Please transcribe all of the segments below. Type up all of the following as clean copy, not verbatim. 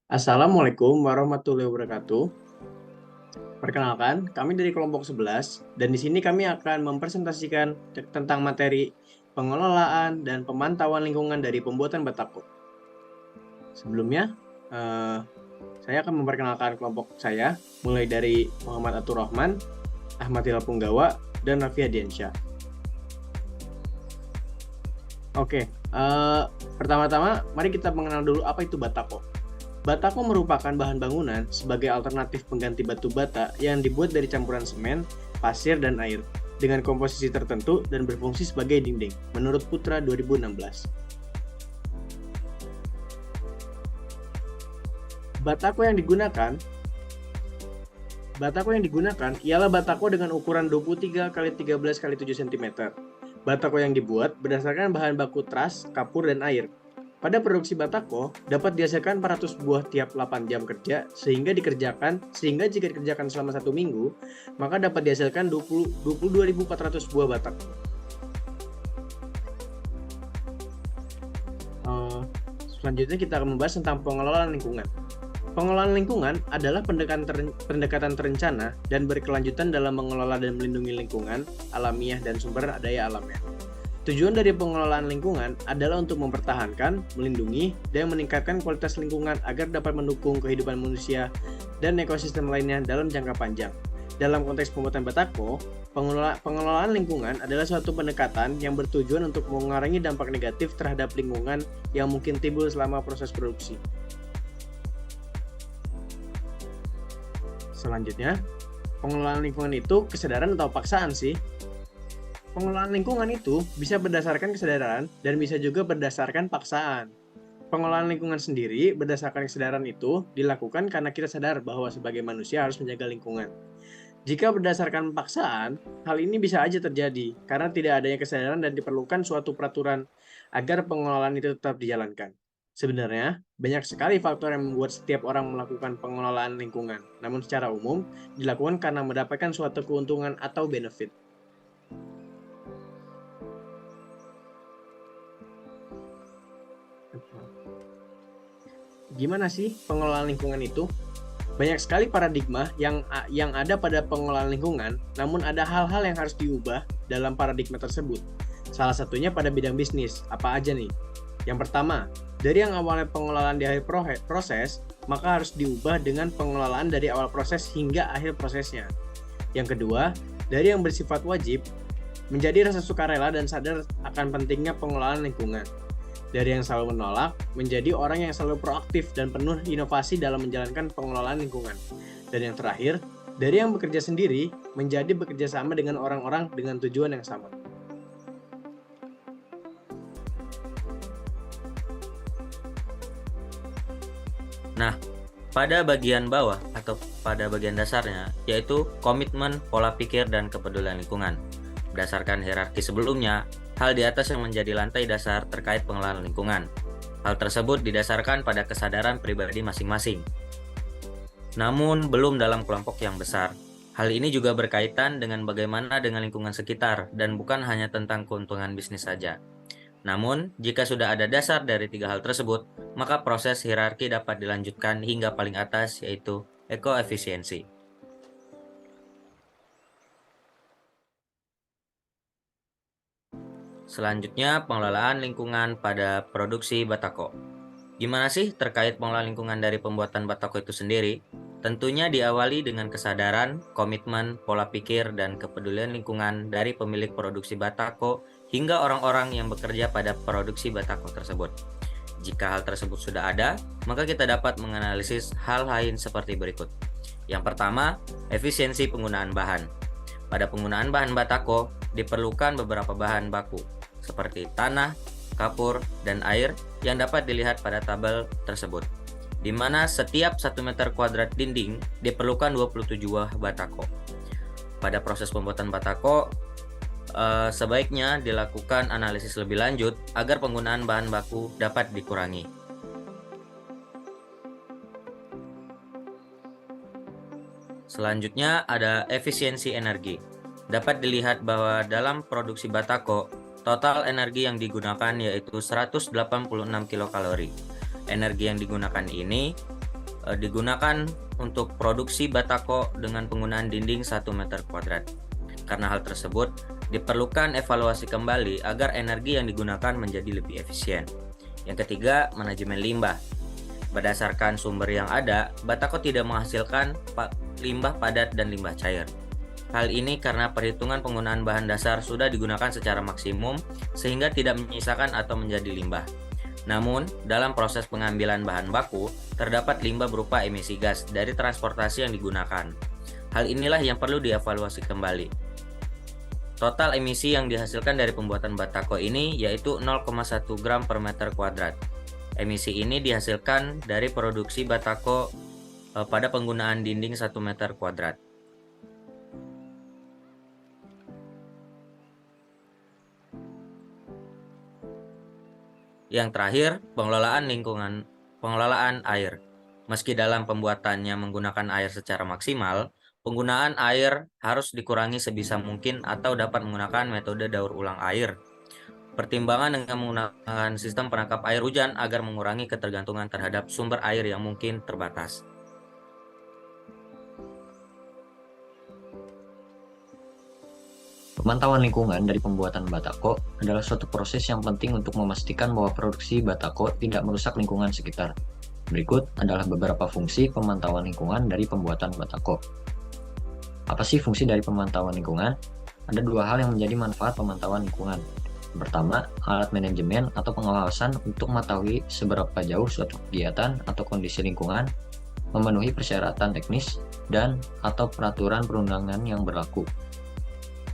Assalamualaikum warahmatullahi wabarakatuh. Perkenalkan, kami dari kelompok 11 dan di sini kami akan mempresentasikan tentang materi pengelolaan dan pemantauan lingkungan dari pembuatan batako. Sebelumnya, saya akan memperkenalkan kelompok saya, mulai dari Muhammad Atur Rahman, Ahmad Hilal Punggawa, dan Raffi Hadiansyah. Oke, pertama-tama mari kita mengenal dulu apa itu batako. Batako merupakan bahan bangunan sebagai alternatif pengganti batu bata yang dibuat dari campuran semen, pasir, dan air dengan komposisi tertentu dan berfungsi sebagai dinding, menurut Putra 2016. Batako yang digunakan ialah batako dengan ukuran 23 x 13 x 7 cm. Batako yang dibuat berdasarkan bahan baku tras, kapur, dan air. Pada produksi batako, dapat dihasilkan 400 buah tiap 8 jam kerja, sehingga jika dikerjakan selama 1 minggu, maka dapat dihasilkan 22.400 buah batako. Selanjutnya kita akan membahas tentang pengelolaan lingkungan. Pengelolaan lingkungan adalah pendekatan terencana dan berkelanjutan dalam mengelola dan melindungi lingkungan alamiah dan sumber daya alamnya. Tujuan dari pengelolaan lingkungan adalah untuk mempertahankan, melindungi, dan meningkatkan kualitas lingkungan agar dapat mendukung kehidupan manusia dan ekosistem lainnya dalam jangka panjang. Dalam konteks pembuatan batako, pengelolaan lingkungan adalah suatu pendekatan yang bertujuan untuk mengurangi dampak negatif terhadap lingkungan yang mungkin timbul selama proses produksi. Selanjutnya, pengelolaan lingkungan itu kesadaran atau paksaan sih? Pengelolaan lingkungan itu bisa berdasarkan kesadaran dan bisa juga berdasarkan paksaan. Pengelolaan lingkungan sendiri berdasarkan kesadaran itu dilakukan karena kita sadar bahwa sebagai manusia harus menjaga lingkungan. Jika berdasarkan paksaan, hal ini bisa aja terjadi karena tidak adanya kesadaran dan diperlukan suatu peraturan agar pengelolaan itu tetap dijalankan. Sebenarnya, banyak sekali faktor yang membuat setiap orang melakukan pengelolaan lingkungan, namun secara umum dilakukan karena mendapatkan suatu keuntungan atau benefit. Gimana sih pengelolaan lingkungan itu? Banyak sekali paradigma yang ada pada pengelolaan lingkungan, namun ada hal-hal yang harus diubah dalam paradigma tersebut. Salah satunya pada bidang bisnis. Apa aja nih? Yang pertama, dari yang awalnya pengelolaan di akhir proses, maka harus diubah dengan pengelolaan dari awal proses hingga akhir prosesnya. Yang kedua, dari yang bersifat wajib, menjadi rasa sukarela dan sadar akan pentingnya pengelolaan lingkungan. Dari yang selalu menolak, menjadi orang yang selalu proaktif dan penuh inovasi dalam menjalankan pengelolaan lingkungan. Dan yang terakhir, dari yang bekerja sendiri, menjadi bekerja sama dengan orang-orang dengan tujuan yang sama. Nah, pada bagian bawah atau pada bagian dasarnya, yaitu komitmen, pola pikir, dan kepedulian lingkungan. Berdasarkan hierarki sebelumnya, hal di atas yang menjadi lantai dasar terkait pengelolaan lingkungan. Hal tersebut didasarkan pada kesadaran pribadi masing-masing. Namun, belum dalam kelompok yang besar. Hal ini juga berkaitan dengan bagaimana dengan lingkungan sekitar dan bukan hanya tentang keuntungan bisnis saja. Namun, jika sudah ada dasar dari 3 hal tersebut, maka proses hierarki dapat dilanjutkan hingga paling atas, yaitu ekoefisiensi. Selanjutnya, pengelolaan lingkungan pada produksi batako. Gimana sih terkait pengelolaan lingkungan dari pembuatan batako itu sendiri? Tentunya diawali dengan kesadaran, komitmen, pola pikir, dan kepedulian lingkungan dari pemilik produksi batako hingga orang-orang yang bekerja pada produksi batako tersebut. Jika hal tersebut sudah ada, maka kita dapat menganalisis hal lain seperti berikut. Yang pertama, efisiensi penggunaan bahan. Pada penggunaan bahan batako, diperlukan beberapa bahan baku, seperti tanah, kapur, dan air yang dapat dilihat pada tabel tersebut, di mana setiap 1 meter kuadrat dinding diperlukan 27 buah batako. Pada proses pembuatan batako, sebaiknya dilakukan analisis lebih lanjut agar penggunaan bahan baku dapat dikurangi. Selanjutnya ada efisiensi energi. Dapat dilihat bahwa dalam produksi batako, total energi yang digunakan yaitu 186 kilokalori. Energi yang digunakan ini digunakan untuk produksi batako dengan penggunaan dinding 1 meter kuadrat. Karena hal tersebut, diperlukan evaluasi kembali agar energi yang digunakan menjadi lebih efisien. Yang ketiga, manajemen limbah. Berdasarkan sumber yang ada, batako tidak menghasilkan limbah padat dan limbah cair. Hal ini karena perhitungan penggunaan bahan dasar sudah digunakan secara maksimum sehingga tidak menyisakan atau menjadi limbah. Namun, dalam proses pengambilan bahan baku, terdapat limbah berupa emisi gas dari transportasi yang digunakan. Hal inilah yang perlu dievaluasi kembali. Total emisi yang dihasilkan dari pembuatan batako ini yaitu 0,1 gram per meter kuadrat. Emisi ini dihasilkan dari produksi batako pada penggunaan dinding 1 meter kuadrat. Yang terakhir, pengelolaan air. Meski dalam pembuatannya menggunakan air secara maksimal, penggunaan air harus dikurangi sebisa mungkin atau dapat menggunakan metode daur ulang air. Pertimbangan dengan menggunakan sistem penangkap air hujan agar mengurangi ketergantungan terhadap sumber air yang mungkin terbatas. Pemantauan lingkungan dari pembuatan batako adalah suatu proses yang penting untuk memastikan bahwa produksi batako tidak merusak lingkungan sekitar. Berikut adalah beberapa fungsi pemantauan lingkungan dari pembuatan batako. Apa sih fungsi dari pemantauan lingkungan? Ada dua hal yang menjadi manfaat pemantauan lingkungan. Yang pertama, alat manajemen atau pengawasan untuk mengetahui seberapa jauh suatu kegiatan atau kondisi lingkungan memenuhi persyaratan teknis dan atau peraturan perundangan yang berlaku.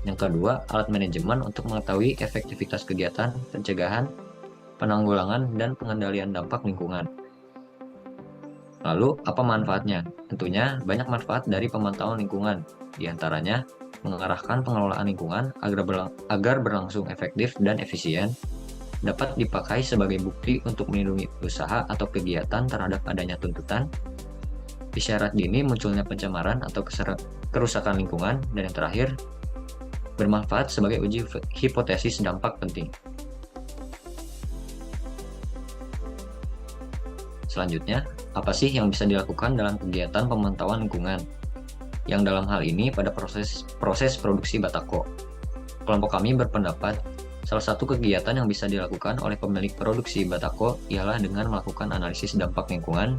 Yang kedua, alat manajemen untuk mengetahui efektivitas kegiatan, pencegahan, penanggulangan, dan pengendalian dampak lingkungan. Lalu, apa manfaatnya? Tentunya banyak manfaat dari pemantauan lingkungan, di antaranya mengarahkan pengelolaan lingkungan agar berlangsung efektif dan efisien, dapat dipakai sebagai bukti untuk melindungi usaha atau kegiatan terhadap adanya tuntutan, isyarat dini munculnya pencemaran atau kerusakan lingkungan, dan yang terakhir, bermanfaat sebagai uji hipotesis dampak penting. Selanjutnya, apa sih yang bisa dilakukan dalam kegiatan pemantauan lingkungan? Yang dalam hal ini pada proses produksi batako. Kelompok kami berpendapat, salah satu kegiatan yang bisa dilakukan oleh pemilik produksi batako ialah dengan melakukan analisis dampak lingkungan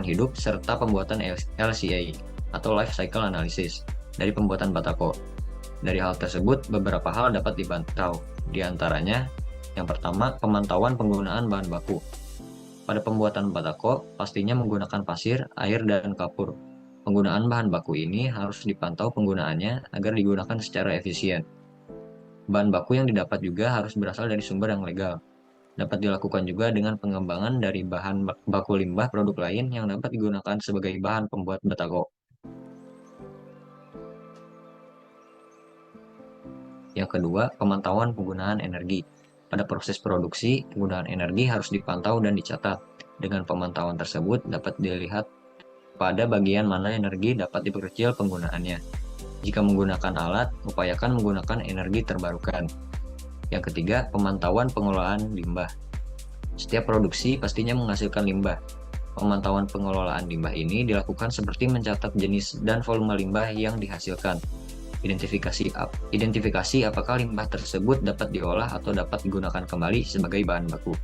hidup, serta pembuatan LCA atau Life Cycle Analysis dari pembuatan batako. Dari hal tersebut, beberapa hal dapat dipantau. Di antaranya, yang pertama, pemantauan penggunaan bahan baku. Pada pembuatan batako, pastinya menggunakan pasir, air, dan kapur. Penggunaan bahan baku ini harus dipantau penggunaannya agar digunakan secara efisien. Bahan baku yang didapat juga harus berasal dari sumber yang legal. Dapat dilakukan juga dengan pengembangan dari bahan baku limbah produk lain yang dapat digunakan sebagai bahan pembuat batako. Yang kedua, pemantauan penggunaan energi. Pada proses produksi, penggunaan energi harus dipantau dan dicatat. Dengan pemantauan tersebut dapat dilihat pada bagian mana energi dapat diperkecil penggunaannya. Jika menggunakan alat, upayakan menggunakan energi terbarukan. Yang ketiga, pemantauan pengelolaan limbah. Setiap produksi pastinya menghasilkan limbah. Pemantauan pengelolaan limbah ini dilakukan seperti mencatat jenis dan volume limbah yang dihasilkan. Identifikasi apakah limbah tersebut dapat diolah atau dapat digunakan kembali sebagai bahan baku.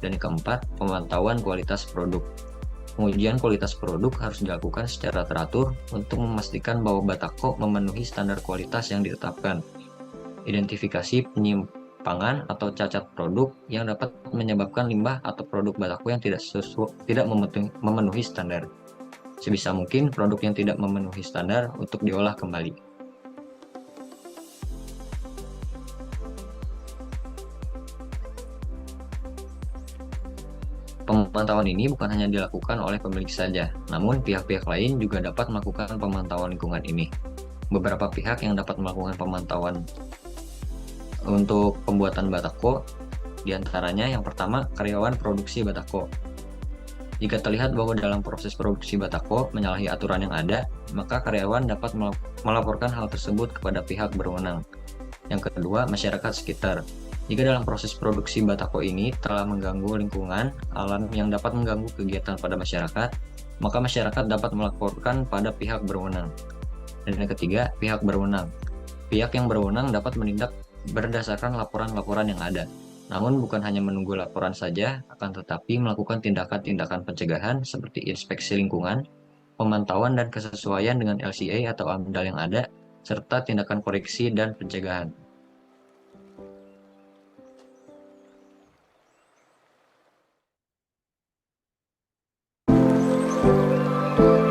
Dan yang keempat, pemantauan kualitas produk. Pengujian kualitas produk harus dilakukan secara teratur untuk memastikan bahwa batako memenuhi standar kualitas yang ditetapkan. Identifikasi penyimpangan atau cacat produk yang dapat menyebabkan limbah atau produk batako yang tidak memenuhi standar. Sebisa mungkin produk yang tidak memenuhi standar untuk diolah kembali. Pemantauan ini bukan hanya dilakukan oleh pemilik saja, namun pihak-pihak lain juga dapat melakukan pemantauan lingkungan ini. Beberapa pihak yang dapat melakukan pemantauan untuk pembuatan batako, diantaranya yang pertama, karyawan produksi batako. Jika terlihat bahwa dalam proses produksi batako menyalahi aturan yang ada, maka karyawan dapat melaporkan hal tersebut kepada pihak berwenang. Yang kedua, masyarakat sekitar. Jika dalam proses produksi batako ini telah mengganggu lingkungan alam yang dapat mengganggu kegiatan pada masyarakat, maka masyarakat dapat melaporkan pada pihak berwenang. Dan yang ketiga, pihak berwenang. Pihak yang berwenang dapat menindak berdasarkan laporan-laporan yang ada. Namun bukan hanya menunggu laporan saja, akan tetapi melakukan tindakan-tindakan pencegahan seperti inspeksi lingkungan, pemantauan dan kesesuaian dengan LCA atau AMDAL yang ada, serta tindakan koreksi dan pencegahan.